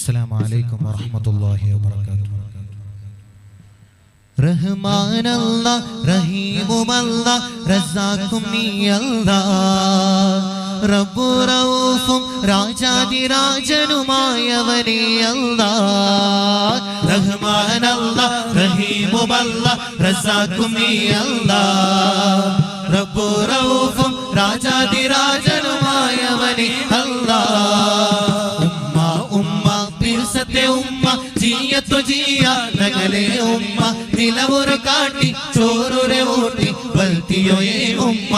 السلام عليكم ورحمة الله وبركاته. رحمان الله رحيم الله رزاقكم ني الله رب رؤوف راجادي راجനുമായവനേ അല്ലാഹ് റഹ്മാൻ അല്ലാഹ് റഹീം അല്ലാഹ് റസാഖും നീ അല്ലാഹ് റബ്ബു റഊഫും രാജാതി രാജനുമായവനേ അല്ലാഹ് ഉമ്മ പിർസത്തെ ഉമ്മ ജിയത്തു ജിയ നഗലേ ഉമ്മ നിലവൊരു കാട്ടി ചോറുരെ ഊട്ടി വൽത്തിയോയേ ഉമ്മ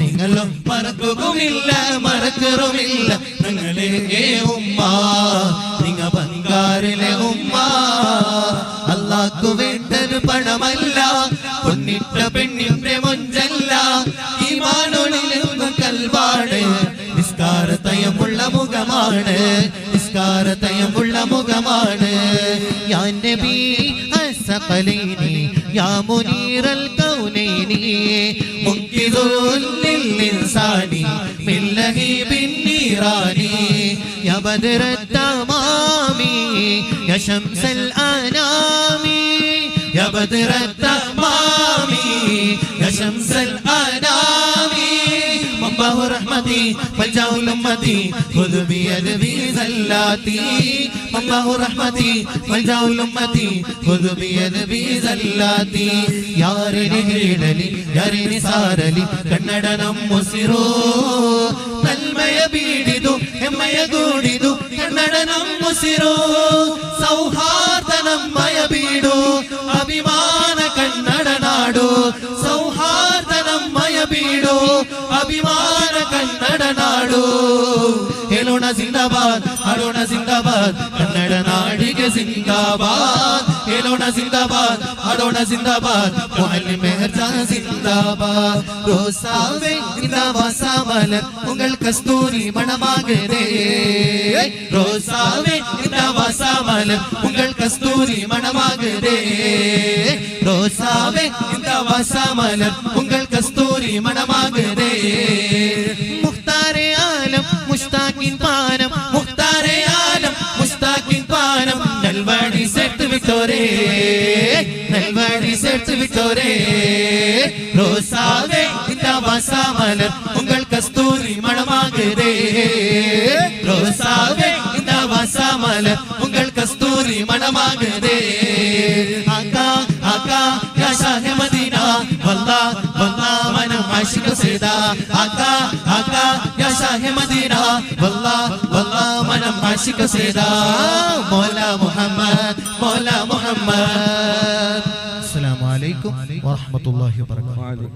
നിങ്ങളും മറക്കുമില്ല മറക്കറുമില്ല നിങ്ങളെ ഉമ്മ നിങ്ങ ബംഗാറിലെ ഉമ്മ അല്ലാഹ്ക്കു വേണ്ടത് പണമല്ല പൊന്നിട്ട പെണ്ണിന്റെ മൊഞ്ചല്ല ഈമാനൊളിലും കൽവാണ് നിസ്കാരതയമുള്ള മുഖമാണ് നിസ്കാരതയമുള്ള മുഖമാണ് യാ നബി അസ്സഖലൈനി യാ മുനീറൽ കൗനൈനി മുൻകിദുൽ ലിൽഇൻസാനി മിൻ ലഹീബിൻ നീറാനി യാ ബദ്റത് തമാമി യാ ശംസൽ അനാമി യാ ബദ്റത് തമാമി യാ ശംസൽ അനാമി منبه رحمتي ملجأ الأمتي خذ بيدي زلاتي منبه رحمتي ملجأ الأمتي خذ بيدي زلاتي يارني هيدلي يارني سارلي കന്നഡനം മുസിറോ നന്മയ ബീഡിതു ഹെമ്മയ ഗൂഡിതു കന്നഡനം മുസിറോ സൗഹാർദ്ദനമ്മയ ബീഡു അഭിമാന കന്നഡ നാടു സൗഹാർദ്ദനമ്മയ ബീഡു ಅಭಿಮಾನ ಕನ್ನಡ ನಾಡು ಹೇಳೋಣ ಜಿಂದಾಬಾದ್ ಹಾಡೋಣ ಜಿಂದಾಬಾದ್ ಕನ್ನಡ ನಾಡಿಗೆ ಜಿಂದಾಬಾದ್ ಹೇಳೋಣ ಜಿಂದಾಬಾದ್ ಹಾಡೋಣ ಜಿಂದಾಬಾದ್ മുഅല്ലിം മെഹർജാ ജിന്ദാബാദ് ரோசாவே இந்த வாசமலர் உங்கள் கஸ்தூரி மணமாகுதே ரோசாவே இந்த வாசமலர் உங்கள் கஸ்தூரி மணமாகுதே ரோசாவே இந்த வாசமலர் உங்கள் கஸ்தூரி மணமாகுதே മുഖ്താരെ ആലം മുസ്താഖിൻ പാനം മുഖ്താരെ ആലം മുസ്താഖിൻ പാനം നൽവാടി സെറ്റ് വിക്ടോരേ നൽവാടി സെറ്റ് വിക്ടോരേ ரோசாவே இந்த வாசமலர் உங்கள் கஸ்தூரி மணமாகுதே ரோசாவே இந்த வாசமலர் உங்கள் கஸ்தூரி மணமாகுதே ஆகா ஆகா யா ஷாஹே மദീന വല്ലാ വല്ലാ മനം ആശിഖ് സദാ ആകാ ആകാ യാ ഷാഹെ മദീന വല്ലാ വല്ലാ മനം ആശിഖ് സദാ മൗല മുഹമ്മദ് മൗല മുഹമ്മദ് അസ്സലാമു അലൈക്കും വറഹ്മത്തുള്ളാഹി വബറകാതുഹു.